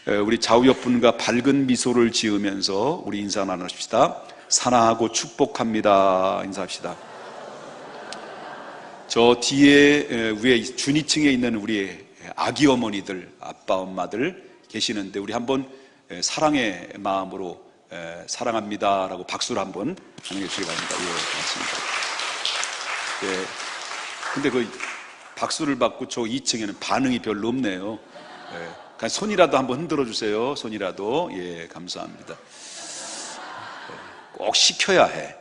우리 좌우 옆분과 밝은 미소를 지으면서 우리 인사 나누십시다. 사랑하고 축복합니다. 인사합시다. 저 뒤에 위에 준위층에 있는 우리 아기 어머니들, 아빠 엄마들 계시는데 우리 한번 사랑의 마음으로 사랑합니다 라고 박수를 한번 하는 게 주기 바랍니다. 예, 맞습니다. 예, 근데 그 박수를 받고 저 2층에는 반응이 별로 없네요. 예. 손이라도 한번 흔들어 주세요. 손이라도. 예, 감사합니다. 꼭 시켜야 해.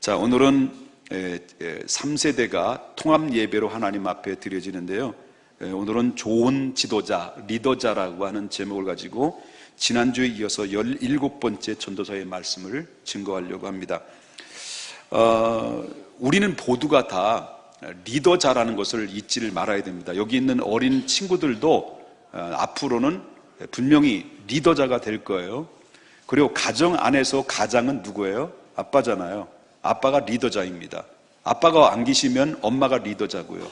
자, 오늘은 3세대가 통합 예배로 하나님 앞에 드려지는데요. 오늘은 좋은 지도자, 리더자라고 하는 제목을 가지고 지난주에 이어서 17번째 전도서의 말씀을 증거하려고 합니다. 우리는 모두가 다 리더자라는 것을 잊지를 말아야 됩니다. 여기 있는 어린 친구들도 앞으로는 분명히 리더자가 될 거예요. 그리고 가정 안에서 가장은 누구예요? 아빠잖아요. 아빠가 리더자입니다. 아빠가 안 계시면 엄마가 리더자고요.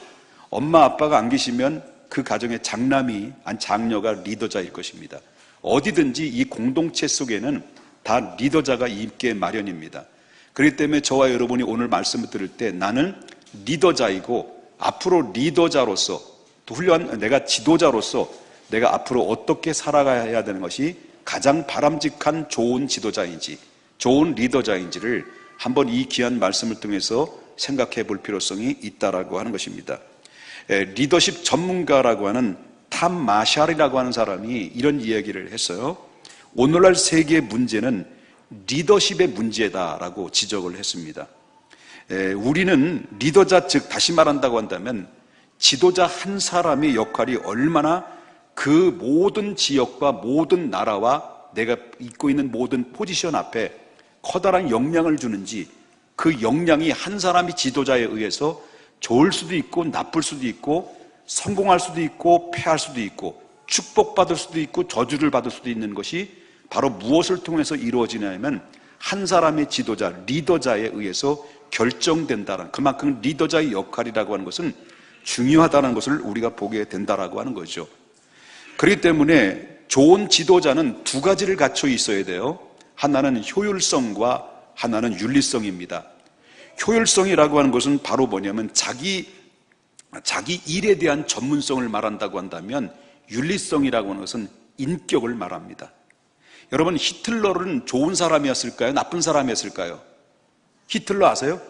엄마 아빠가 안 계시면 그 가정의 장녀가 리더자일 것입니다. 어디든지 이 공동체 속에는 다 리더자가 있게 마련입니다. 그렇기 때문에 저와 여러분이 오늘 말씀을 들을 때 나는 리더자이고 앞으로 리더자로서 또 훌륭한 내가 지도자로서 내가 앞으로 어떻게 살아가야 되는 것이 가장 바람직한 좋은 지도자인지 좋은 리더자인지를 한번 이 귀한 말씀을 통해서 생각해 볼 필요성이 있다라고 하는 것입니다. 리더십 전문가라고 하는 탐 마샬이라고 하는 사람이 이런 이야기를 했어요. 오늘날 세계의 문제는 리더십의 문제다라고 지적을 했습니다. 우리는 리더자, 즉 다시 말한다고 한다면 지도자 한 사람의 역할이 얼마나 그 모든 지역과 모든 나라와 내가 있고 있는 모든 포지션 앞에 커다란 영향을 주는지 그 영향이 한 사람이 지도자에 의해서 좋을 수도 있고 나쁠 수도 있고 성공할 수도 있고 패할 수도 있고 축복받을 수도 있고 저주를 받을 수도 있는 것이 바로 무엇을 통해서 이루어지냐면 한 사람의 지도자, 리더자에 의해서 결정된다는, 그만큼 리더자의 역할이라고 하는 것은 중요하다는 것을 우리가 보게 된다라고 하는 거죠. 그렇기 때문에 좋은 지도자는 두 가지를 갖춰 있어야 돼요. 하나는 효율성과 하나는 윤리성입니다. 효율성이라고 하는 것은 바로 뭐냐면 자기 일에 대한 전문성을 말한다고 한다면 윤리성이라고 하는 것은 인격을 말합니다. 여러분, 히틀러는 좋은 사람이었을까요? 나쁜 사람이었을까요? 히틀러 아세요?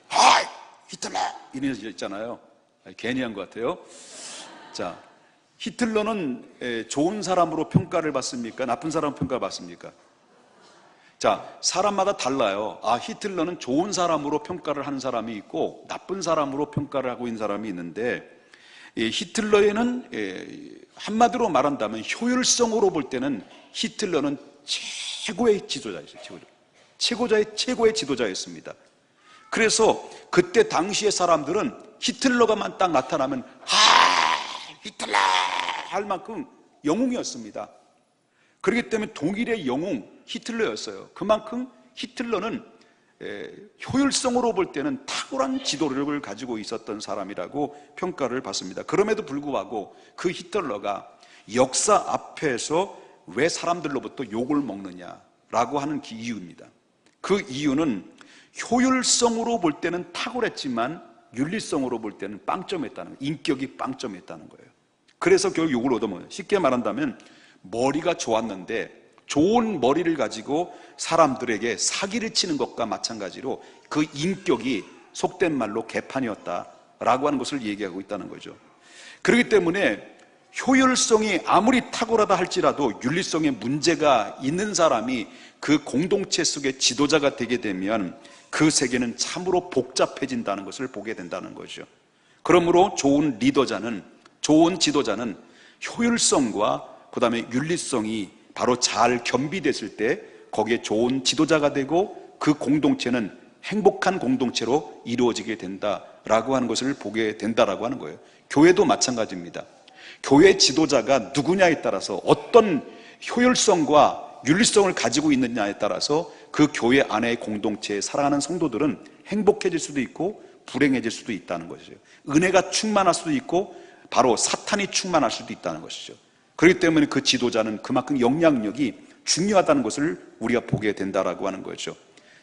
하이! 히틀러! 이런 거 있잖아요. 괜히 한 것 같아요. 자, 히틀러는 좋은 사람으로 평가를 받습니까? 나쁜 사람으로 평가를 받습니까? 자, 사람마다 달라요. 히틀러는 좋은 사람으로 평가를 하는 사람이 있고 나쁜 사람으로 평가를 하고 있는 사람이 있는데, 히틀러에는 한마디로 말한다면 효율성으로 볼 때는 히틀러는 최고의 지도자였어요. 최고의 지도자였습니다. 그래서 그때 당시의 사람들은 히틀러가만 딱 나타나면 히틀러 할 만큼 영웅이었습니다. 그렇기 때문에 독일의 영웅 히틀러였어요. 그만큼 히틀러는 효율성으로 볼 때는 탁월한 지도력을 가지고 있었던 사람이라고 평가를 받습니다. 그럼에도 불구하고 그 히틀러가 역사 앞에서 왜 사람들로부터 욕을 먹느냐라고 하는 이유입니다. 그 이유는 효율성으로 볼 때는 탁월했지만 윤리성으로 볼 때는 빵점했다는 거예요. 인격이 빵점했다는 거예요. 그래서 결국 욕을 얻어먹어요. 쉽게 말한다면 머리가 좋았는데 좋은 머리를 가지고 사람들에게 사기를 치는 것과 마찬가지로 그 인격이 속된 말로 개판이었다라고 하는 것을 얘기하고 있다는 거죠. 그렇기 때문에 효율성이 아무리 탁월하다 할지라도 윤리성에 문제가 있는 사람이 그 공동체 속의 지도자가 되게 되면 그 세계는 참으로 복잡해진다는 것을 보게 된다는 거죠. 그러므로 좋은 리더자는, 좋은 지도자는 효율성과 그 다음에 윤리성이 바로 잘 겸비됐을 때 거기에 좋은 지도자가 되고 그 공동체는 행복한 공동체로 이루어지게 된다라고 하는 것을 보게 된다라고 하는 거예요. 교회도 마찬가지입니다. 교회 지도자가 누구냐에 따라서 어떤 효율성과 윤리성을 가지고 있느냐에 따라서 그 교회 안의 공동체에 살아가는 성도들은 행복해질 수도 있고 불행해질 수도 있다는 것이죠. 은혜가 충만할 수도 있고 바로 사탄이 충만할 수도 있다는 것이죠. 그렇기 때문에 그 지도자는 그만큼 영향력이 중요하다는 것을 우리가 보게 된다라고 하는 거죠.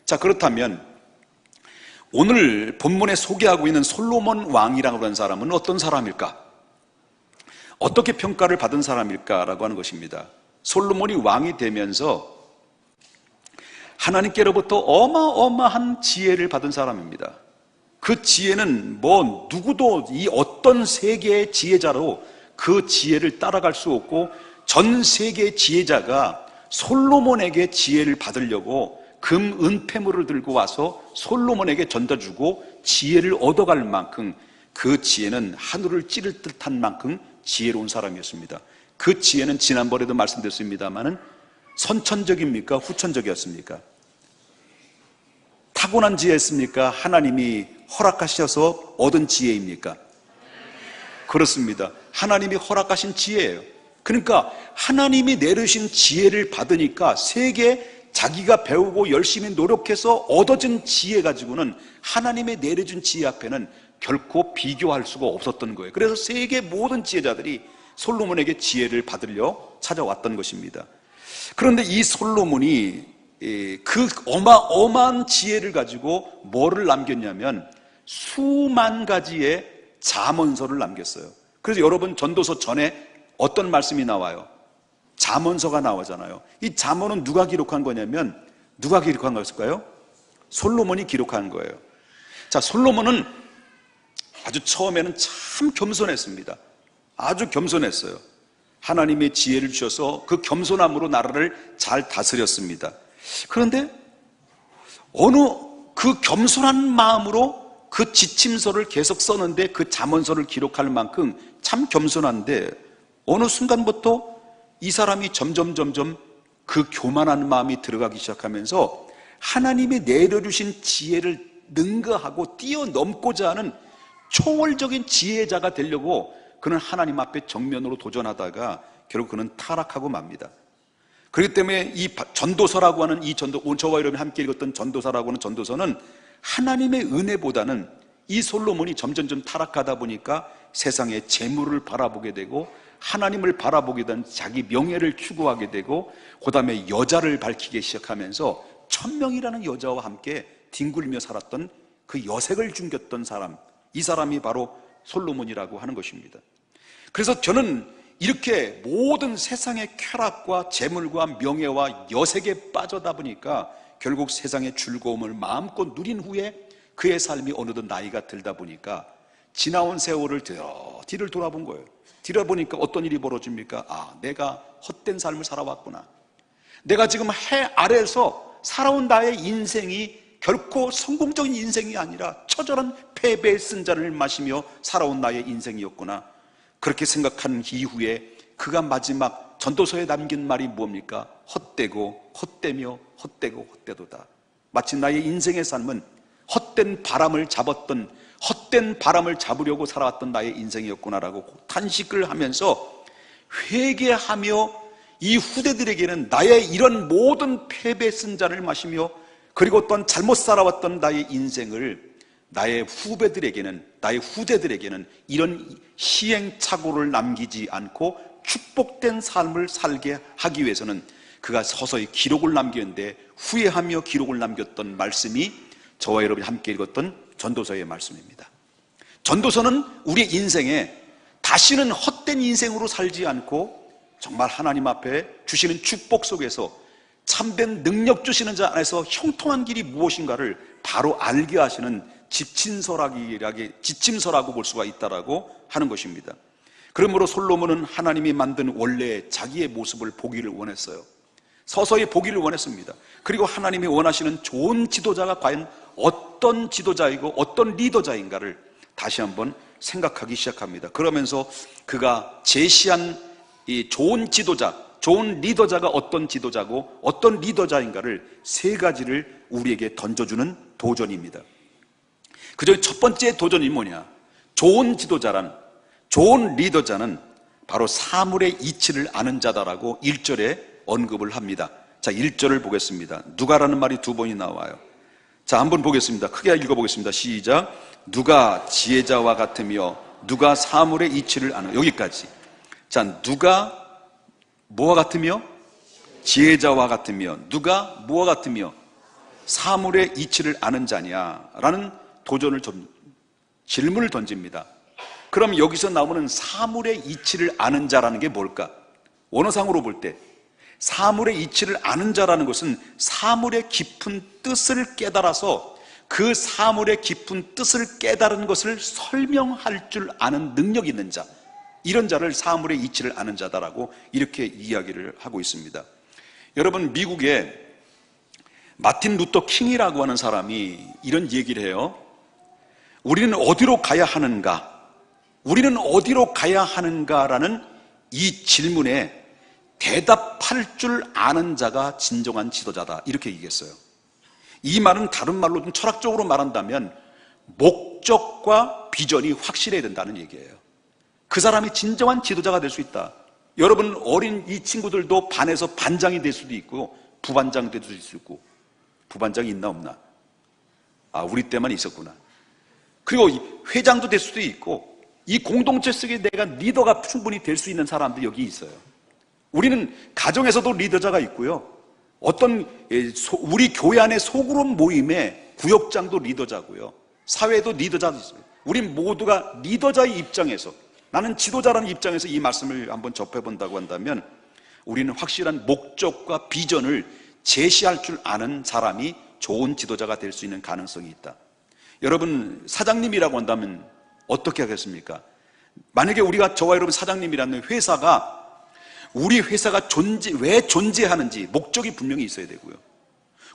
자, 그렇다면 오늘 본문에 소개하고 있는 솔로몬 왕이라고 하는 사람은 어떤 사람일까? 어떻게 평가를 받은 사람일까라고 하는 것입니다. 솔로몬이 왕이 되면서 하나님께로부터 어마어마한 지혜를 받은 사람입니다. 그 지혜는 누구도 이 어떤 세계의 지혜자로 그 지혜를 따라갈 수 없고, 전 세계의 지혜자가 솔로몬에게 지혜를 받으려고 금, 은폐물을 들고 와서 솔로몬에게 전달주고 지혜를 얻어갈 만큼, 그 지혜는 하늘을 찌를 듯한 만큼 지혜로운 사람이었습니다. 그 지혜는 지난번에도 말씀드렸습니다마는 선천적입니까? 후천적이었습니까? 타고난 지혜였습니까? 하나님이 허락하셔서 얻은 지혜입니까? 그렇습니다. 하나님이 허락하신 지혜예요. 그러니까 하나님이 내려주신 지혜를 받으니까 세계 자기가 배우고 열심히 노력해서 얻어진 지혜 가지고는 하나님의 내려준 지혜 앞에는 결코 비교할 수가 없었던 거예요. 그래서 세계 모든 지혜자들이 솔로몬에게 지혜를 받으려 찾아왔던 것입니다. 그런데 이 솔로몬이 그 어마어마한 지혜를 가지고 뭐를 남겼냐면 수만 가지의 잠언서를 남겼어요. 그래서 여러분 전도서 전에 어떤 말씀이 나와요? 잠언서가 나오잖아요. 이 잠언은 누가 기록한 거냐면 누가 기록한 것일까요? 솔로몬이 기록한 거예요. 자, 솔로몬은 아주 처음에는 참 겸손했습니다. 아주 겸손했어요. 하나님의 지혜를 주셔서 그 겸손함으로 나라를 잘 다스렸습니다. 그런데 어느 그 겸손한 마음으로 그 지침서를 계속 썼는데, 그 잠언서를 기록할 만큼 참 겸손한데 어느 순간부터 이 사람이 점점 그 교만한 마음이 들어가기 시작하면서 하나님이 내려주신 지혜를 능가하고 뛰어넘고자 하는 초월적인 지혜자가 되려고 그는 하나님 앞에 정면으로 도전하다가 결국 그는 타락하고 맙니다. 그렇기 때문에 이 전도서라고 하는 이 저와 여러분이 함께 읽었던 전도서라고 하는 전도서는 하나님의 은혜보다는 이 솔로몬이 점점 타락하다 보니까 세상의 재물을 바라보게 되고 하나님을 바라보게 된 자기 명예를 추구하게 되고, 그 다음에 여자를 밝히기 시작하면서 1000명이라는 여자와 함께 뒹굴며 살았던 그 여색을 숨겼던 사람, 이 사람이 바로 솔로몬이라고 하는 것입니다. 그래서 저는 이렇게 모든 세상의 쾌락과 재물과 명예와 여색에 빠져다 보니까 결국 세상의 즐거움을 마음껏 누린 후에 그의 삶이 어느덧 나이가 들다 보니까 지나온 세월을 뒤를 돌아본 거예요. 뒤돌아보니까 어떤 일이 벌어집니까? 내가 헛된 삶을 살아왔구나. 내가 지금 해 아래에서 살아온 나의 인생이 결코 성공적인 인생이 아니라 처절한 패배의 쓴잔을 마시며 살아온 나의 인생이었구나. 그렇게 생각한 이후에 그가 마지막 전도서에 남긴 말이 뭡니까? 헛되고 헛되며 헛되고 헛되도다. 마치 나의 인생의 삶은 헛된 바람을 잡으려고 살아왔던 나의 인생이었구나라고 탄식을 하면서 회개하며 이 후대들에게는 나의 이런 모든 패배 쓴잔을 마시며, 그리고 또한 잘못 살아왔던 나의 인생을 나의 후대들에게는 이런 시행착오를 남기지 않고 축복된 삶을 살게 하기 위해서는 그가 서서히 기록을 남겼는데, 후회하며 기록을 남겼던 말씀이 저와 여러분이 함께 읽었던 전도서의 말씀입니다. 전도서는 우리의 인생에 다시는 헛된 인생으로 살지 않고 정말 하나님 앞에 주시는 축복 속에서 참된 능력 주시는 자 안에서 형통한 길이 무엇인가를 바로 알게 하시는 지침서라고 볼 수가 있다라고 하는 것입니다. 그러므로 솔로몬은 하나님이 만든 원래 자기의 모습을 보기를 원했어요. 서서히 보기를 원했습니다. 그리고 하나님이 원하시는 좋은 지도자가 과연 어떤 지도자이고 어떤 리더자인가를 다시 한번 생각하기 시작합니다. 그러면서 그가 제시한 이 좋은 지도자, 좋은 리더자가 어떤 지도자고 어떤 리더자인가를 세 가지를 우리에게 던져주는 도전입니다. 그중에 첫 번째 도전이 뭐냐? 좋은 지도자란, 좋은 리더자는 바로 사물의 이치를 아는 자다라고 1절에 언급을 합니다. 자, 1절을 보겠습니다. 누가라는 말이 두 번이 나와요. 자, 한번 보겠습니다. 크게 읽어보겠습니다. 시작. 누가 지혜자와 같으며 누가 사물의 이치를 아는, 여기까지. 자, 누가 뭐와 같으며? 지혜자와 같으며. 누가 뭐와 같으며? 사물의 이치를 아는 자냐? 라는 질문을 던집니다. 그럼 여기서 나오는 사물의 이치를 아는 자라는 게 뭘까? 원어상으로 볼 때 사물의 이치를 아는 자라는 것은 사물의 깊은 뜻을 깨달아서 그 사물의 깊은 뜻을 깨달은 것을 설명할 줄 아는 능력이 있는 자, 이런 자를 사물의 이치를 아는 자다라고 이렇게 이야기를 하고 있습니다. 여러분, 미국에 마틴 루터 킹이라고 하는 사람이 이런 얘기를 해요. 우리는 어디로 가야 하는가? 우리는 어디로 가야 하는가라는 이 질문에 대답할 줄 아는 자가 진정한 지도자다, 이렇게 얘기했어요. 이 말은 다른 말로 좀 철학적으로 말한다면 목적과 비전이 확실해야 된다는 얘기예요. 그 사람이 진정한 지도자가 될 수 있다. 여러분, 어린 이 친구들도 반에서 반장이 될 수도 있고 부반장 될 수도 있고. 부반장이 있나 없나? 아, 우리 때만 있었구나. 그리고 회장도 될 수도 있고, 이 공동체 속에 내가 리더가 충분히 될 수 있는 사람들이 여기 있어요. 우리는 가정에서도 리더자가 있고요, 우리 교회 안에 소그룹 모임의 구역장도 리더자고요, 사회도 리더자도 있어요. 우리 모두가 리더자의 입장에서, 나는 지도자라는 입장에서 이 말씀을 한번 접해본다고 한다면 우리는 확실한 목적과 비전을 제시할 줄 아는 사람이 좋은 지도자가 될 수 있는 가능성이 있다. 여러분, 사장님이라고 한다면 어떻게 하겠습니까? 만약에 저와 여러분 사장님이라는 회사가, 우리 회사가 왜 존재하는지 목적이 분명히 있어야 되고요,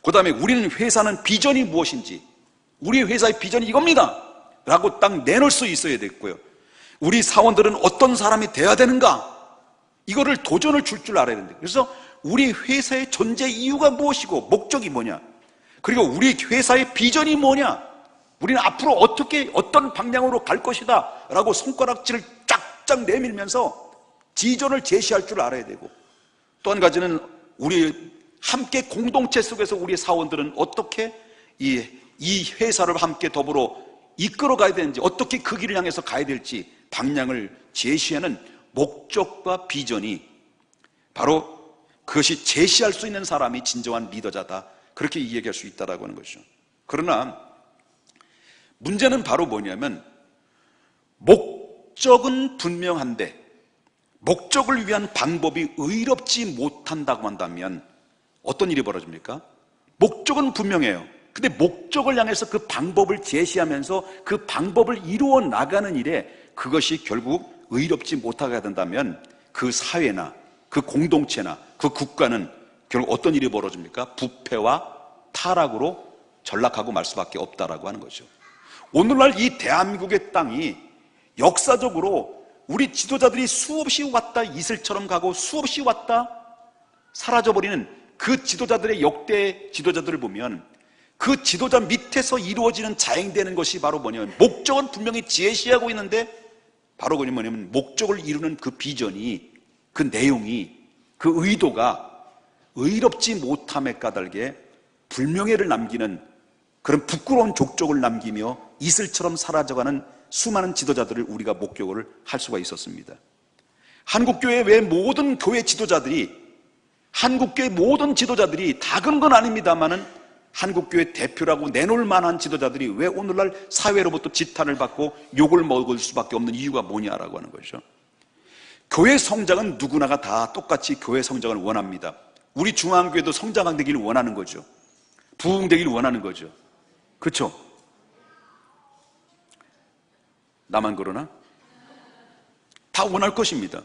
그 다음에 우리는 회사는 비전이 무엇인지, 우리 회사의 비전이 이겁니다 라고 딱 내놓을 수 있어야 되고요, 우리 사원들은 어떤 사람이 돼야 되는가, 이거를 도전을 줄 알아야 된다. 그래서 우리 회사의 존재 이유가 무엇이고 목적이 뭐냐, 그리고 우리 회사의 비전이 뭐냐, 우리는 앞으로 어떤 방향으로 갈 것이다 라고 손가락질을 쫙쫙 내밀면서 비전을 제시할 줄 알아야 되고, 또 한 가지는 우리 함께 공동체 속에서 우리 사원들은 어떻게 이 회사를 함께 더불어 이끌어 가야 되는지, 어떻게 그 길을 향해서 가야 될지 방향을 제시하는 목적과 비전이, 바로 그것이 제시할 수 있는 사람이 진정한 리더자다, 그렇게 이야기할 수 있다라고 하는 것이죠. 그러나 문제는 바로 뭐냐면, 목적은 분명한데 목적을 위한 방법이 의롭지 못한다고 한다면 어떤 일이 벌어집니까? 목적은 분명해요. 근데 목적을 향해서 그 방법을 제시하면서 그 방법을 이루어 나가는 일에 그것이 결국 의롭지 못하게 된다면 그 사회나 그 공동체나 그 국가는 결국 어떤 일이 벌어집니까? 부패와 타락으로 전락하고 말 수밖에 없다라고 하는 거죠. 오늘날 이 대한민국의 땅이 역사적으로 우리 지도자들이 수없이 왔다 이슬처럼 가고 수없이 왔다 사라져버리는 그 지도자들의 역대 지도자들을 보면, 그 지도자 밑에서 이루어지는 자행되는 것이 바로 뭐냐면, 목적은 분명히 제시하고 있는데 바로 그게 뭐냐면 목적을 이루는 그 비전이, 그 내용이, 그 의도가 의롭지 못함에 까닭에 불명예를 남기는 그런 부끄러운 족적을 남기며 이슬처럼 사라져가는 수많은 지도자들을 우리가 목격을 할 수가 있었습니다. 한국교회 외 모든 교회 지도자들이, 한국교회 모든 지도자들이 다 그런 건 아닙니다만은 한국교회 대표라고 내놓을 만한 지도자들이 왜 오늘날 사회로부터 지탄을 받고 욕을 먹을 수밖에 없는 이유가 뭐냐라고 하는 거죠. 교회 성장은 누구나가 다 똑같이 교회 성장을 원합니다. 우리 중앙교회도 성장되기를 원하는 거죠. 부흥되기를 원하는 거죠. 그렇죠? 나만 그러나? 다 원할 것입니다.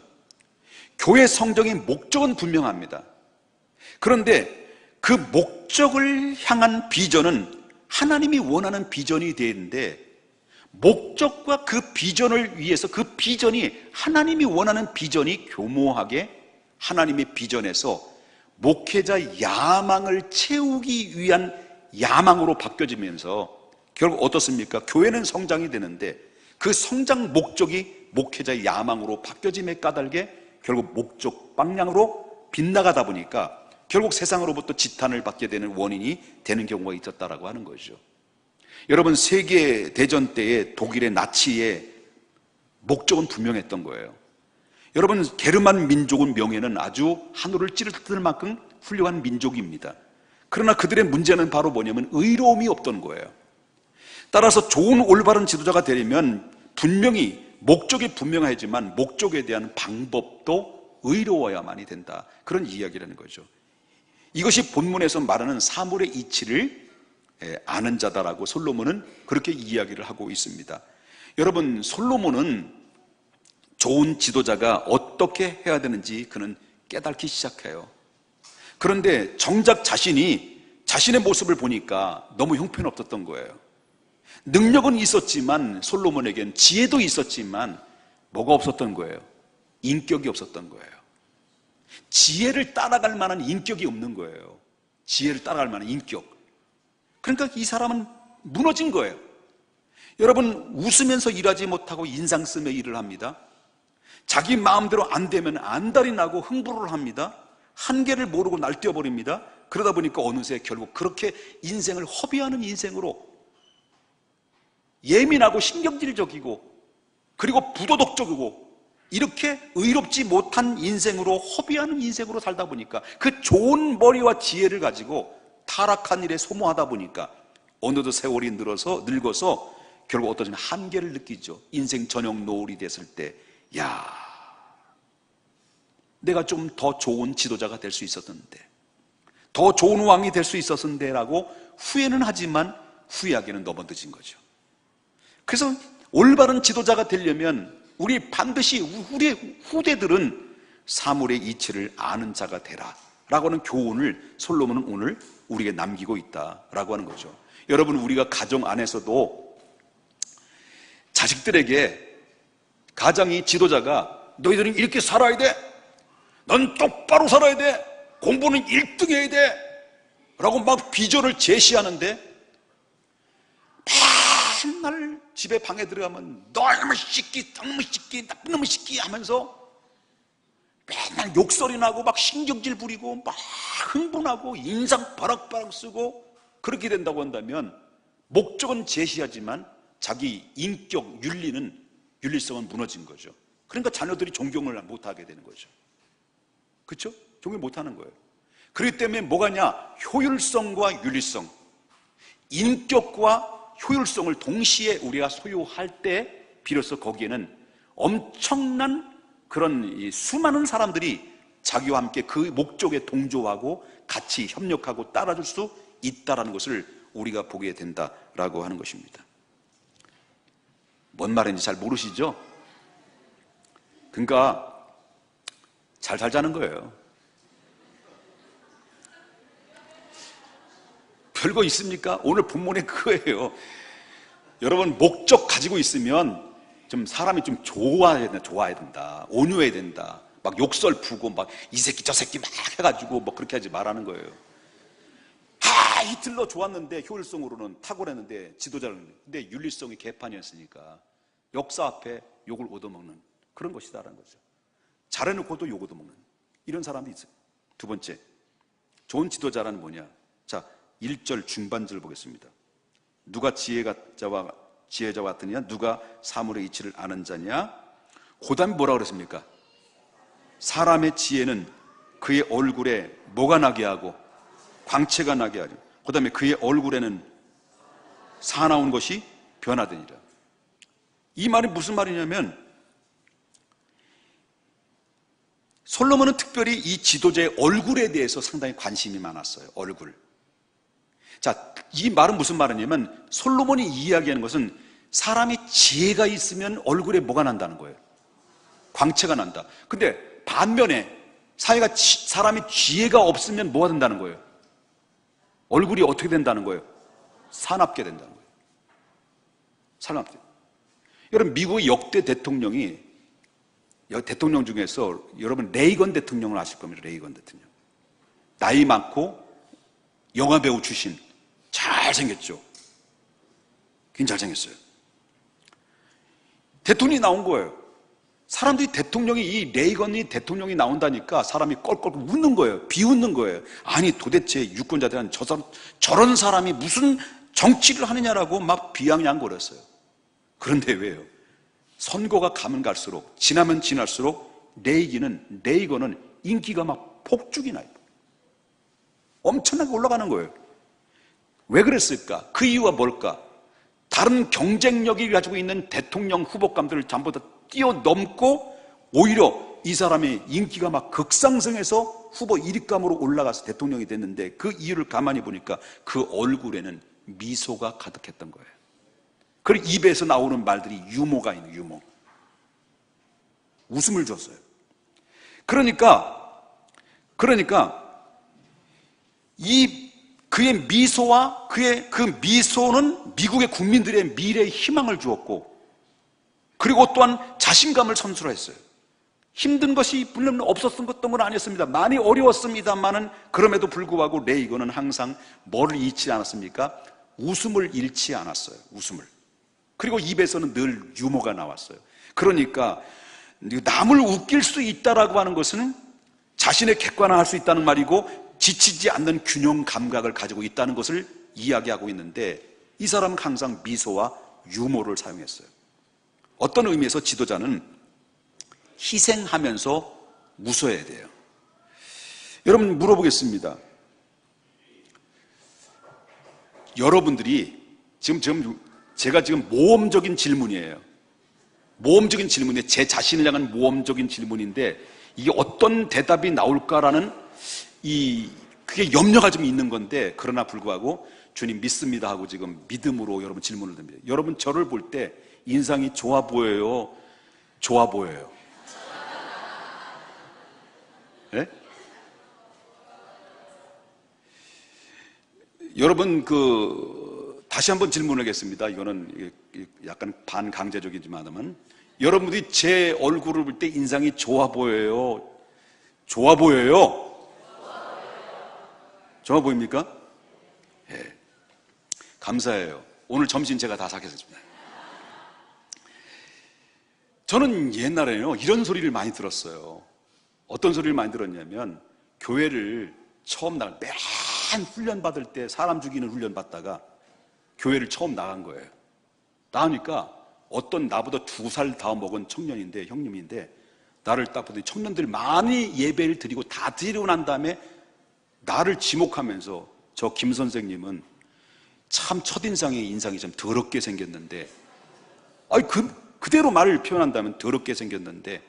교회 성장의 목적은 분명합니다. 그런데 그 목적을 향한 비전은 하나님이 원하는 비전이 되는데, 목적과 그 비전을 위해서 그 비전이 하나님이 원하는 비전이 교모하게 하나님의 비전에서 목회자 야망을 채우기 위한 야망으로 바뀌어지면서 결국 어떻습니까? 교회는 성장이 되는데 그 성장 목적이 목회자의 야망으로 바뀌어짐에 까닭에 결국 목적 방향으로 빗나가다 보니까 결국 세상으로부터 지탄을 받게 되는 원인이 되는 경우가 있었다라고 하는 거죠. 여러분, 세계 대전 때의 독일의 나치의 목적은 분명했던 거예요. 여러분, 게르만 민족은 명예는 아주 하늘을 찌르들 만큼 훌륭한 민족입니다. 그러나 그들의 문제는 바로 뭐냐면 의로움이 없던 거예요. 따라서 좋은 올바른 지도자가 되려면 분명히 목적이 분명하지만 목적에 대한 방법도 의로워야만이 된다, 그런 이야기라는 거죠. 이것이 본문에서 말하는 사물의 이치를 아는 자다라고 솔로몬은 그렇게 이야기를 하고 있습니다. 여러분, 솔로몬은 좋은 지도자가 어떻게 해야 되는지 그는 깨닫기 시작해요. 그런데 정작 자신의 모습을 보니까 너무 형편없었던 거예요. 능력은 있었지만, 솔로몬에겐 지혜도 있었지만 뭐가 없었던 거예요? 인격이 없었던 거예요. 지혜를 따라갈 만한 인격이 없는 거예요. 지혜를 따라갈 만한 인격. 그러니까 이 사람은 무너진 거예요. 여러분, 웃으면서 일하지 못하고 인상 쓰며 일을 합니다. 자기 마음대로 안 되면 안달이 나고 흥부를 합니다. 한계를 모르고 날뛰어버립니다. 그러다 보니까 어느새 결국 그렇게 인생을 허비하는 인생으로, 예민하고 신경질적이고 그리고 부도덕적이고 이렇게 의롭지 못한 인생으로, 허비하는 인생으로 살다 보니까, 그 좋은 머리와 지혜를 가지고 타락한 일에 소모하다 보니까 어느덧 세월이 늙어서 결국 어떠면 한계를 느끼죠. 인생 전역 노을이 됐을 때, 내가 좀 더 좋은 지도자가 될 수 있었는데, 더 좋은 왕이 될 수 있었는데 라고 후회는 하지만 후회하기는 너무 늦은 거죠. 그래서 올바른 지도자가 되려면 우리 반드시, 우리 후대들은 사물의 이치를 아는 자가 되라 라고 하는 교훈을 솔로몬은 오늘 우리에게 남기고 있다라고 하는 거죠. 여러분, 우리가 가정 안에서도 자식들에게, 가장이 지도자가 너희들은 이렇게 살아야 돼, 넌 똑바로 살아야 돼, 공부는 1등 해야 돼 라고 막 비전을 제시하는데, 맨날 집에 방에 들어가면 너놈의 새끼, 너놈의 새끼, 나쁜 놈의 새끼 하면서 맨날 욕설이 나고 막 신경질 부리고 막 흥분하고 인상 바락바락 쓰고 그렇게 된다고 한다면, 목적은 제시하지만 자기 인격, 윤리성은 무너진 거죠. 그러니까 자녀들이 존경을 못하게 되는 거죠. 그렇죠? 존경 못하는 거예요. 그렇기 때문에 뭐가냐? 효율성과 윤리성, 인격과 효율성을 동시에 우리가 소유할 때 비로소 거기에는 엄청난 그런 수많은 사람들이 자기와 함께 그 목적에 동조하고 같이 협력하고 따라줄 수 있다는 것을 우리가 보게 된다라고 하는 것입니다. 뭔 말인지 잘 모르시죠? 그러니까 잘 살자는 거예요. 별거 있습니까? 오늘 본문에 그거예요. 여러분, 목적 가지고 있으면 좀 사람이 좀 좋아야 된다. 온유해야 된다. 막 욕설 부고 막 이 새끼 저 새끼 막 해가지고 뭐 그렇게 하지 말라는 거예요. 히틀러 좋았는데 효율성으로는 탁월했는데 지도자는, 근데 윤리성이 개판이었으니까 역사 앞에 욕을 얻어먹는 그런 것이다라는 거죠. 잘해놓고도 욕 얻어먹는 이런 사람도 있어요. 두 번째, 좋은 지도자라는 뭐냐? 자, 1절 중반절 보겠습니다. 누가 지혜자와 같으냐? 누가 사물의 이치를 아는 자냐? 그 다음에 뭐라 그랬습니까? 사람의 지혜는 그의 얼굴에 뭐가 나게 하고? 광채가 나게 하죠. 그 다음에 그의 얼굴에는 사나운 것이 변하더니라. 이 말이 무슨 말이냐면, 솔로몬은 특별히 이 지도자의 얼굴에 대해서 상당히 관심이 많았어요. 얼굴. 자, 이 말은 무슨 말이냐면, 솔로몬이 이야기하는 것은 사람이 지혜가 있으면 얼굴에 뭐가 난다는 거예요? 광채가 난다. 근데 반면에 사람이 지혜가 없으면 뭐가 된다는 거예요? 얼굴이 어떻게 된다는 거예요? 사납게 된다는 거예요. 사납게. 여러분, 미국의 역대 대통령 중에서 여러분 레이건 대통령을 아실 겁니다. 레이건 대통령. 나이 많고 영화배우 출신, 잘생겼죠. 굉장히 잘생겼어요. 대통령이 나온 거예요. 사람들이 이 레이건이 대통령이 나온다니까 사람이 껄껄 웃는 거예요. 비웃는 거예요. 아니, 도대체 유권자들은 저런 사람이 무슨 정치를 하느냐라고 막 비아냥거렸어요. 그런데 왜요? 선거가 가면 갈수록, 지나면 지날수록 레이건은 인기가 막 폭죽이 나요. 엄청나게 올라가는 거예요. 왜 그랬을까? 그 이유가 뭘까? 다른 경쟁력이 가지고 있는 대통령 후보감들을 전부 다 뛰어넘고 오히려 이 사람의 인기가 막 극상승해서 후보 1위감으로 올라가서 대통령이 됐는데 그 이유를 가만히 보니까 그 얼굴에는 미소가 가득했던 거예요. 그리고 입에서 나오는 말들이 유머가 있는 유머. 웃음을 줬어요. 그러니까 그의 미소와 그의 그 미소는 미국의 국민들의 미래의 희망을 주었고, 그리고 또한 자신감을 선사했어요. 힘든 것이 물론 없었던 건 아니었습니다. 많이 어려웠습니다만은 그럼에도 불구하고 레이건은 항상 뭐를 잃지 않았습니까? 웃음을 잃지 않았어요. 웃음을. 그리고 입에서는 늘 유머가 나왔어요. 그러니까 남을 웃길 수 있다라고 하는 것은 자신의 객관화할 수 있다는 말이고, 지치지 않는 균형 감각을 가지고 있다는 것을 이야기하고 있는데, 이 사람은 항상 미소와 유머를 사용했어요. 어떤 의미에서 지도자는 희생하면서 웃어야 돼요. 여러분, 물어보겠습니다. 여러분들이 제가 지금 모험적인 질문이에요. 모험적인 질문이에요. 제 자신을 향한 모험적인 질문인데, 이게 어떤 대답이 나올까라는 그게 염려가 좀 있는 건데, 그러나 불구하고 주님 믿습니다 하고 지금 믿음으로 여러분 질문을 드립니다. 여러분, 저를 볼 때 인상이 좋아 보여요? 좋아 보여요? 네? 여러분, 다시 한번 질문하겠습니다. 이거는 약간 반강제적이지만, 여러분들이 제 얼굴을 볼 때 인상이 좋아 보여요? 좋아 보여요? 좋아 보입니까? 예. 감사해요. 오늘 점심 제가 다 사겠습니다. 저는 옛날에요, 이런 소리를 많이 들었어요. 어떤 소리를 많이 들었냐면, 교회를 처음 매일 훈련 받을 때 사람 죽이는 훈련 받다가 교회를 처음 나간 거예요. 나가니까 어떤 나보다 2살 더 먹은 청년인데, 형님인데, 나를 딱 보더니 청년들 많이 예배를 드리고 다 드리고 난 다음에 나를 지목하면서, 저 김 선생님은 참 첫인상의 인상이 좀 더럽게 생겼는데, 그대로 말을 표현한다면 더럽게 생겼는데,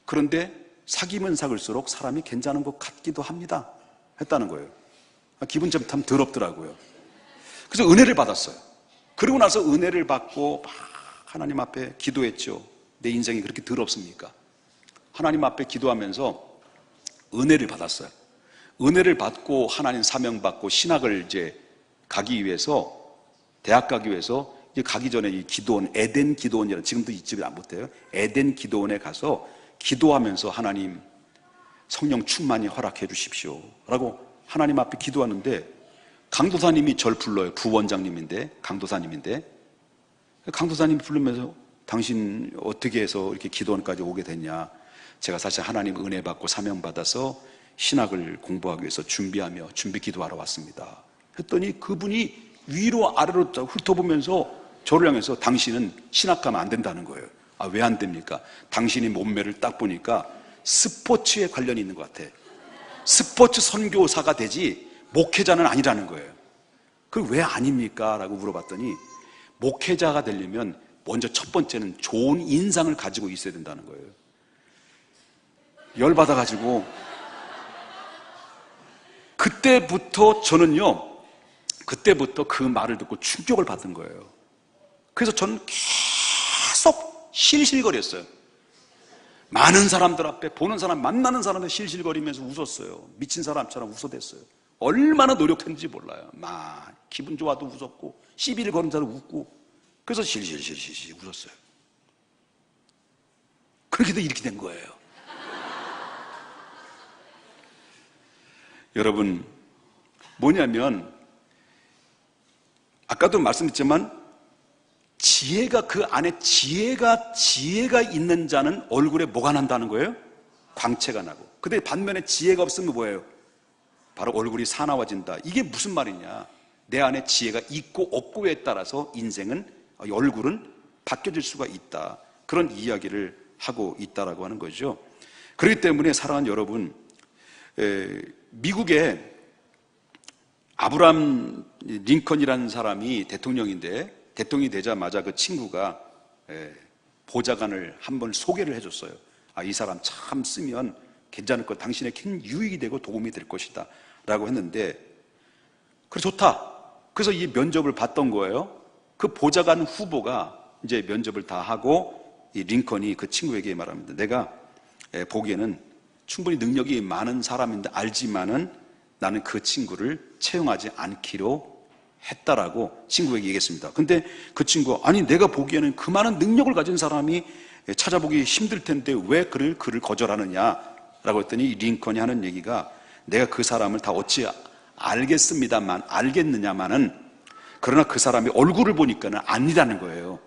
그런데 사귀면 사귈수록 사람이 괜찮은 것 같기도 합니다 했다는 거예요. 기분 좀 참 더럽더라고요. 그래서 은혜를 받았어요. 그리고 나서 은혜를 받고 막 하나님 앞에 기도했죠. 내 인생이 그렇게 더럽습니까? 하나님 앞에 기도하면서 은혜를 받았어요. 은혜를 받고 하나님 사명 받고 신학을 이제 가기 위해서, 대학 가기 위해서 이제 가기 전에 이 기도원, 에덴 기도원이라는, 지금도 이 집에 안 못해요. 에덴 기도원에 가서 기도하면서 하나님 성령 충만히 허락해 주십시오 라고 하나님 앞에 기도하는데, 강도사님이 절 불러요. 부원장님인데, 강도사님인데, 강도사님이 부르면서 당신 어떻게 해서 이렇게 기도원까지 오게 됐냐? 제가 사실 하나님 은혜 받고 사명 받아서 신학을 공부하기 위해서 준비하며 준비 기도하러 왔습니다 했더니 그분이 위로 아래로 훑어보면서 저를 향해서 당신은 신학가면 안 된다는 거예요. 왜 안 됩니까? 당신이 몸매를 딱 보니까 스포츠에 관련이 있는 것 같아. 스포츠 선교사가 되지 목회자는 아니라는 거예요. 그 왜 아닙니까? 라고 물어봤더니, 목회자가 되려면 먼저 첫 번째는 좋은 인상을 가지고 있어야 된다는 거예요. 열받아가지고 그때부터 그 말을 듣고 충격을 받은 거예요. 그래서 저는 계속 실실거렸어요. 많은 사람들 앞에, 보는 사람, 만나는 사람들 실실거리면서 웃었어요. 미친 사람처럼 웃어댔어요. 얼마나 노력했는지 몰라요. 막 기분 좋아도 웃었고, 시비를 거는 자도 웃고, 그래서 실실실실 웃었어요. 그렇게 이렇게 된 거예요. 여러분, 뭐냐면, 아까도 말씀드렸지만, 그 안에 지혜가 있는 자는 얼굴에 뭐가 난다는 거예요? 광채가 나고. 근데 반면에 지혜가 없으면 뭐예요? 바로 얼굴이 사나워진다. 이게 무슨 말이냐? 내 안에 지혜가 있고 없고에 따라서 얼굴은 바뀌어질 수가 있다. 그런 이야기를 하고 있다라고 하는 거죠. 그렇기 때문에 사랑하는 여러분, 미국에 아브람 링컨이라는 사람이 대통령인데, 대통령이 되자마자 그 친구가 보좌관을 한번 소개를 해줬어요. 이 사람 참 쓰면 괜찮을 것, 당신의 큰 유익이 되고 도움이 될 것이다 라고 했는데, 그래 좋다. 그래서 이 면접을 봤던 거예요. 그 보좌관 후보가 이제 면접을 다 하고 이 링컨이 그 친구에게 말합니다. 내가 보기에는 충분히 능력이 많은 사람인데 알지만은 나는 그 친구를 채용하지 않기로 했다라고 친구에게 얘기했습니다. 근데 그 친구가 아니 내가 보기에는 그 많은 능력을 가진 사람이 찾아보기 힘들 텐데 왜 그를 거절하느냐라고 했더니 링컨이 하는 얘기가 내가 그 사람을 다 어찌 알겠느냐마는 그러나 그 사람의 얼굴을 보니까는 아니라는 거예요.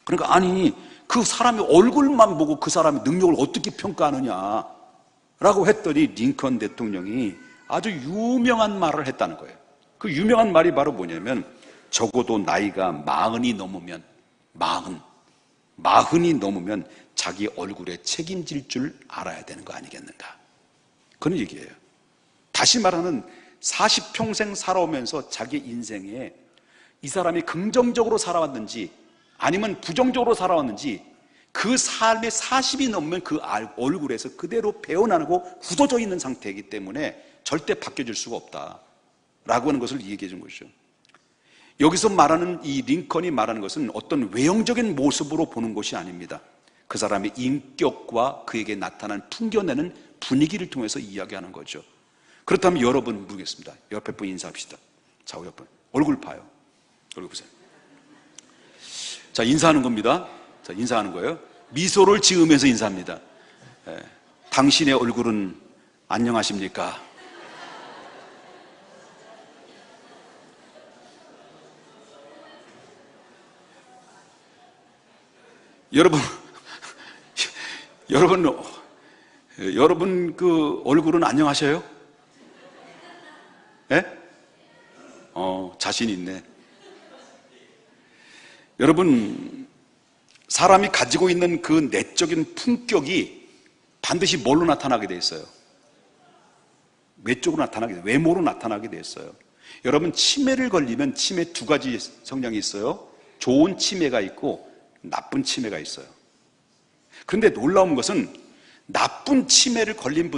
그러니까 아니 그 사람의 얼굴만 보고 그 사람의 능력을 어떻게 평가하느냐라고 했더니 링컨 대통령이 아주 유명한 말을 했다는 거예요. 그 유명한 말이 바로 뭐냐면 적어도 나이가 마흔이 넘으면 자기 얼굴에 책임질 줄 알아야 되는 거 아니겠는가, 그런 얘기예요. 다시 말하는 40평생 살아오면서 자기 인생에 이 사람이 긍정적으로 살아왔는지 아니면 부정적으로 살아왔는지 그 삶의 40이 넘으면 그 얼굴에서 그대로 배어나고 굳어져 있는 상태이기 때문에 절대 바뀌어질 수가 없다라고 하는 것을 얘기해 준 것이죠. 여기서 말하는 이 링컨이 말하는 것은 어떤 외형적인 모습으로 보는 것이 아닙니다. 그 사람의 인격과 그에게 나타난 풍겨내는 분위기를 통해서 이야기하는 거죠. 그렇다면 여러분 모르겠습니다. 옆에 분 인사합시다. 자, 옆에 얼굴 봐요. 얼굴 보세요. 자, 인사하는 겁니다. 자, 인사하는 거예요. 미소를 지으면서 인사합니다. 당신의 얼굴은 안녕하십니까? 여러분 그 얼굴은 안녕하셔요? 예? 자신 있네. 여러분, 사람이 가지고 있는 그 내적인 품격이 반드시 뭘로 나타나게 돼 있어요? 외적으로 나타나게 돼, 외모로 나타나게 돼 있어요. 여러분, 치매를 걸리면 치매 두 가지 성향이 있어요. 좋은 치매가 있고 나쁜 치매가 있어요. 그런데 놀라운 것은 나쁜 치매를 걸린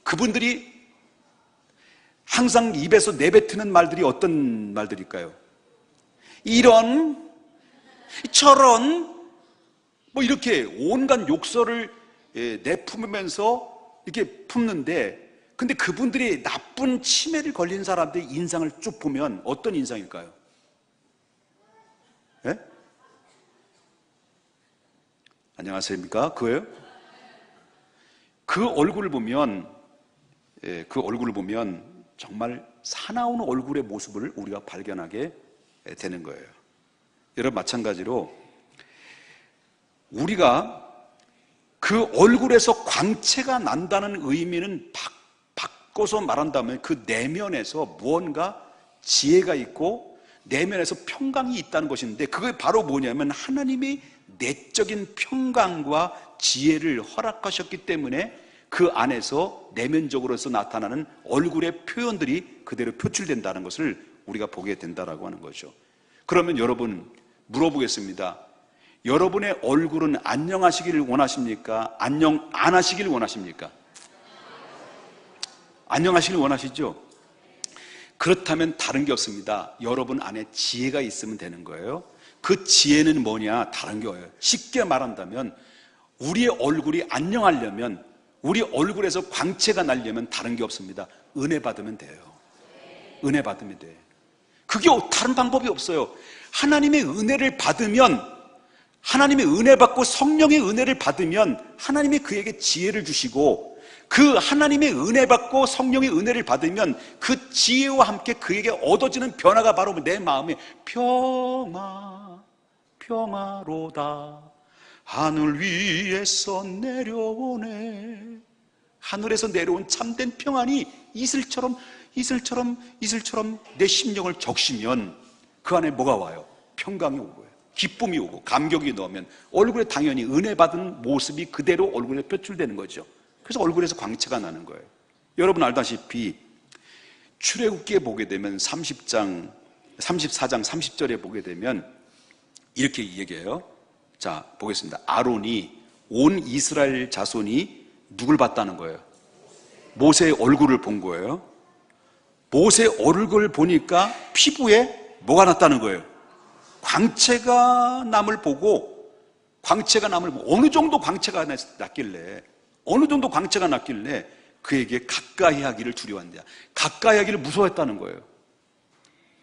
그분들이 항상 입에서 내뱉는 말들이 어떤 말들일까요? 이런, 저런, 뭐 이렇게 온갖 욕설을 내뿜으면서 이렇게 품는데, 근데 그분들이 나쁜 치매를 걸린 사람들의 인상을 쭉 보면 어떤 인상일까요? 예? 안녕하십니까? 그거예요? 그 얼굴을 보면 정말 사나운 얼굴의 모습을 우리가 발견하게 되는 거예요. 여러분, 마찬가지로 우리가 그 얼굴에서 광채가 난다는 의미는 바꿔서 말한다면 그 내면에서 무언가 지혜가 있고 내면에서 평강이 있다는 것인데, 그게 바로 뭐냐면 하나님이 내적인 평강과 지혜를 허락하셨기 때문에 그 안에서 내면적으로서 나타나는 얼굴의 표현들이 그대로 표출된다는 것을 우리가 보게 된다라고 하는 거죠. 그러면 여러분 물어보겠습니다. 여러분의 얼굴은 안녕하시기를 원하십니까? 안녕 안 하시길 원하십니까? 안녕하시길 원하시죠? 그렇다면 다른 게 없습니다. 여러분 안에 지혜가 있으면 되는 거예요. 그 지혜는 뭐냐? 다른 게 뭐예요? 쉽게 말한다면 우리의 얼굴이 안녕하려면, 우리 얼굴에서 광채가 나려면 다른 게 없습니다. 은혜 받으면 돼요. 은혜 받으면 돼. 그게 다른 방법이 없어요. 하나님의 은혜를 받으면, 하나님의 은혜 받고 성령의 은혜를 받으면 하나님이 그에게 지혜를 주시고, 그 하나님의 은혜 받고 성령의 은혜를 받으면 그 지혜와 함께 그에게 얻어지는 변화가 바로 내 마음에 평화로다 하늘 위에서 내려오네. 하늘에서 내려온 참된 평안이 이슬처럼 내 심령을 적시면 그 안에 뭐가 와요? 평강이 오고요. 기쁨이 오고 감격이 나오면 얼굴에 당연히 은혜 받은 모습이 그대로 얼굴에 표출되는 거죠. 그래서 얼굴에서 광채가 나는 거예요. 여러분 알다시피 출애굽기에 보게 되면 34장 30절에 보게 되면 이렇게 얘기해요. 자, 보겠습니다. 아론이 온 이스라엘 자손이 누굴 봤다는 거예요? 모세의 얼굴을 본 거예요. 모세의 얼굴을 보니까 피부에 뭐가 났다는 거예요? 광채가 남을 보고, 어느 정도 광채가 났길래 그에게 가까이 하기를 두려워한다. 가까이 하기를 무서워했다는 거예요.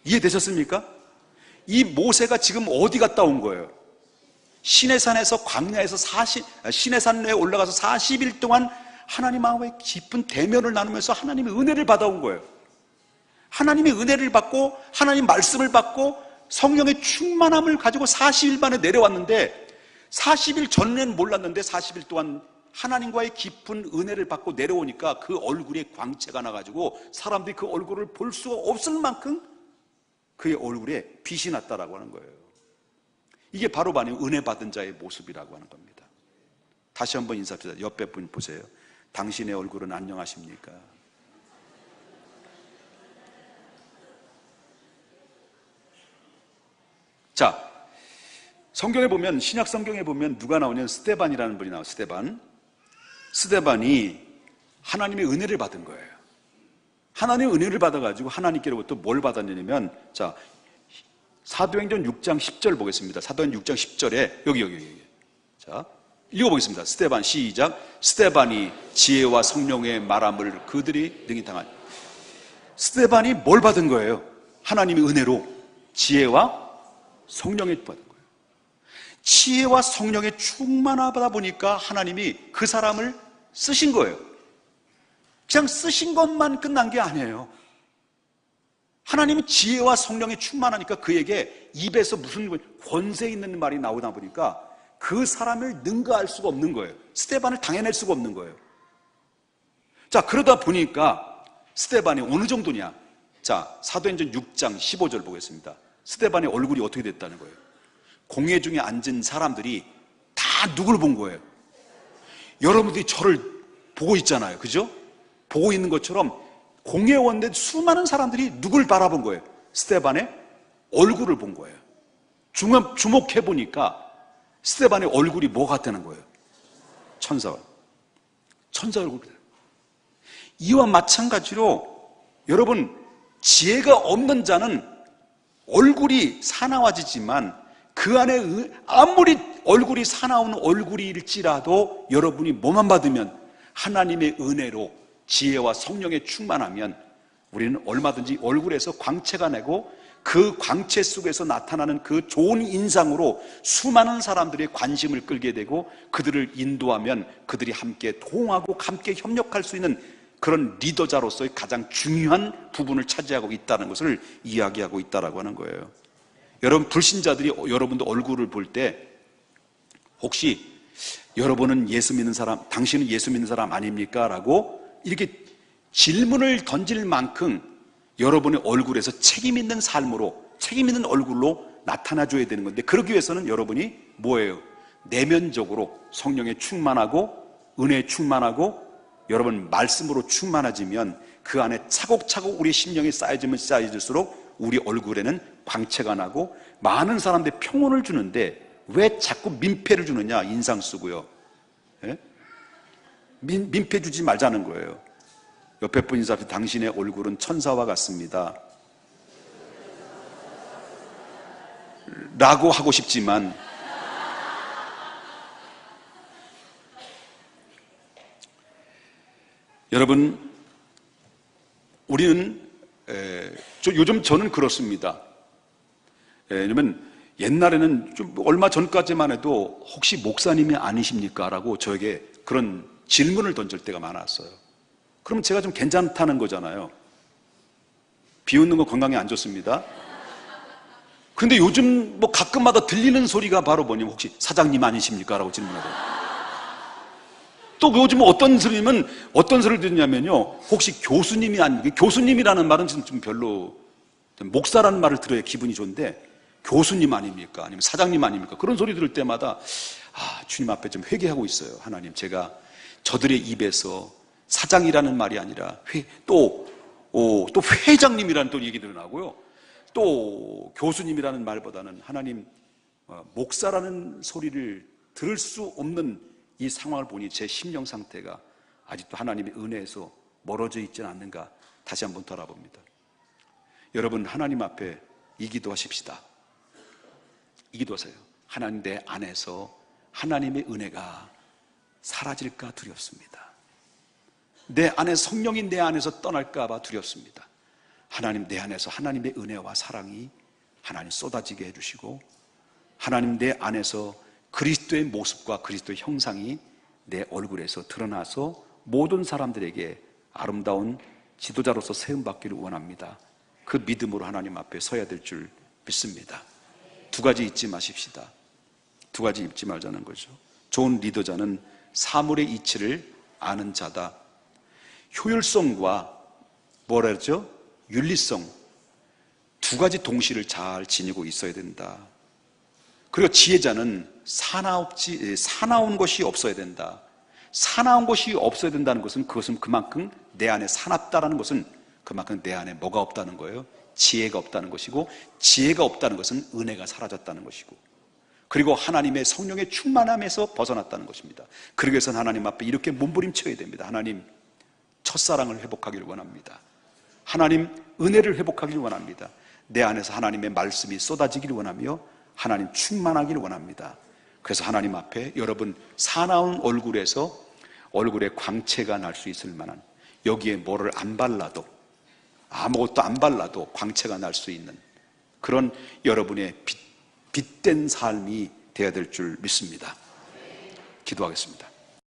이해되셨습니까? 이 모세가 지금 어디 갔다 온 거예요? 시내산에서 광야에서 시내산에 올라가서 40일 동안 하나님과의 깊은 대면을 나누면서 하나님의 은혜를 받아온 거예요. 하나님의 은혜를 받고 하나님 말씀을 받고 성령의 충만함을 가지고 40일 만에 내려왔는데, 40일 전에는 몰랐는데 40일 동안 하나님과의 깊은 은혜를 받고 내려오니까 그 얼굴에 광채가 나가지고 사람들이 그 얼굴을 볼 수가 없을 만큼 그의 얼굴에 빛이 났다라고 하는 거예요. 이게 바로 은혜 받은 자의 모습이라고 하는 겁니다. 다시 한번 인사드립니다. 옆에 분 보세요. 당신의 얼굴은 안녕하십니까? 자, 성경에 보면, 신약 성경에 보면 누가 나오냐면 스데반이라는 분이 나와요. 스데반이 하나님의 은혜를 받은 거예요. 하나님의 은혜를 받아가지고 하나님께로부터 뭘 받았냐면, 자, 사도행전 6장 10절 보겠습니다. 사도행전 6장 10절에 여기. 자, 읽어보겠습니다. 스데반, 시작. 스데반이 지혜와 성령의 말함을 그들이 능히 당한. 스데반이 뭘 받은 거예요? 하나님의 은혜로 지혜와 성령의 받은 거예요. 지혜와 성령의 충만하다 보니까 하나님이 그 사람을 쓰신 거예요. 그냥 쓰신 것만 끝난 게 아니에요. 하나님은 지혜와 성령이 충만하니까 그에게 입에서 무슨 권세 있는 말이 나오다 보니까 그 사람을 능가할 수가 없는 거예요. 스데반을 당해낼 수가 없는 거예요. 자, 그러다 보니까 스데반이 어느 정도냐? 자, 사도행전 6장 15절 보겠습니다. 스데반의 얼굴이 어떻게 됐다는 거예요? 공회 중에 앉은 사람들이 다 누굴 본 거예요? 여러분들이 저를 보고 있잖아요. 그죠? 보고 있는 것처럼 공회원들 수많은 사람들이 누굴 바라본 거예요? 스데반의 얼굴을 본 거예요. 주목해 보니까 스데반의 얼굴이 뭐 같다는 거예요? 천사 얼굴. 이와 마찬가지로 여러분, 지혜가 없는 자는 얼굴이 사나워지지만 그 안에 아무리 얼굴이 사나운 얼굴일지라도 여러분이 뭐만 받으면 하나님의 은혜로 지혜와 성령에 충만하면 우리는 얼마든지 얼굴에서 광채가 나고 그 광채 속에서 나타나는 그 좋은 인상으로 수많은 사람들의 관심을 끌게 되고 그들을 인도하면 그들이 함께 호응하고 함께 협력할 수 있는 그런 리더자로서의 가장 중요한 부분을 차지하고 있다는 것을 이야기하고 있다라고 하는 거예요. 여러분, 불신자들이 여러분들 얼굴을 볼 때 혹시 여러분은 예수 믿는 사람, 당신은 예수 믿는 사람 아닙니까? 라고 이렇게 질문을 던질 만큼 여러분의 얼굴에서 책임 있는 삶으로, 책임 있는 얼굴로 나타나줘야 되는 건데, 그러기 위해서는 여러분이 뭐예요? 내면적으로 성령에 충만하고 은혜에 충만하고 여러분 말씀으로 충만해지면 그 안에 차곡차곡 우리 심령이 쌓여질수록 우리 얼굴에는 광채가 나고 많은 사람들이 평온을 주는데 왜 자꾸 민폐를 주느냐? 인상 쓰고요. 예? 민폐 주지 말자는 거예요. 옆에 분 인사합니다. 당신의 얼굴은 천사와 같습니다. 라고 하고 싶지만 여러분, 우리는 요즘 저는 그렇습니다. 왜냐면 옛날에는 좀 얼마 전까지만 해도 혹시 목사님이 아니십니까? 라고 저에게 그런 질문을 던질 때가 많았어요. 그러면 제가 좀 괜찮다는 거잖아요. 비웃는 거 건강에 안 좋습니다. 근데 요즘 뭐 가끔마다 들리는 소리가 바로 뭐냐면 혹시 사장님 아니십니까? 라고 질문하더라고요. 또 요즘 어떤 소리를 듣냐면요. 혹시 교수님이 아닙니까? 교수님이라는 말은 좀 별로, 목사라는 말을 들어야 기분이 좋은데 교수님 아닙니까? 아니면 사장님 아닙니까? 그런 소리 들을 때마다 주님 앞에 좀 회개하고 있어요. 하나님, 제가 저들의 입에서 사장이라는 말이 아니라 또 회장님이라는 또 얘기들은 나고요. 또 교수님이라는 말보다는 하나님, 목사라는 소리를 들을 수 없는 이 상황을 보니 제 심령 상태가 아직도 하나님의 은혜에서 멀어져 있지는 않는가 다시 한번 돌아봅니다. 여러분, 하나님 앞에 이 기도하십시다. 이 기도하세요. 하나님, 내 안에서 하나님의 은혜가 사라질까 두렵습니다. 내 안에 성령이 내 안에서 떠날까 봐 두렵습니다. 하나님, 내 안에서 하나님의 은혜와 사랑이 하나님 쏟아지게 해주시고, 하나님, 내 안에서 그리스도의 모습과 그리스도의 형상이 내 얼굴에서 드러나서 모든 사람들에게 아름다운 지도자로서 세움받기를 원합니다. 그 믿음으로 하나님 앞에 서야 될 줄 믿습니다. 두 가지 잊지 마십시다. 두 가지 잊지 말자는 거죠. 좋은 리더자는 사물의 이치를 아는 자다. 효율성과 뭐라 그랬죠? 윤리성, 두 가지 동시를 잘 지니고 있어야 된다. 그리고 지혜자는 사나운 것이 없어야 된다. 사나운 것이 없어야 된다는 것은 그것은 그만큼 내 안에 사납다라는 것은 그만큼 내 안에 뭐가 없다는 거예요? 지혜가 없다는 것이고, 지혜가 없다는 것은 은혜가 사라졌다는 것이고, 그리고 하나님의 성령의 충만함에서 벗어났다는 것입니다. 그러기 위해서는 하나님 앞에 이렇게 몸부림쳐야 됩니다. 하나님, 첫사랑을 회복하기를 원합니다. 하나님, 은혜를 회복하기를 원합니다. 내 안에서 하나님의 말씀이 쏟아지기를 원하며 하나님 충만하기를 원합니다. 그래서 하나님 앞에 여러분 사나운 얼굴에 광채가 날 수 있을 만한, 여기에 뭐를 안 발라도, 아무것도 안 발라도 광채가 날 수 있는 그런 여러분의 빛된 삶이 되어야 될 줄 믿습니다. 기도하겠습니다.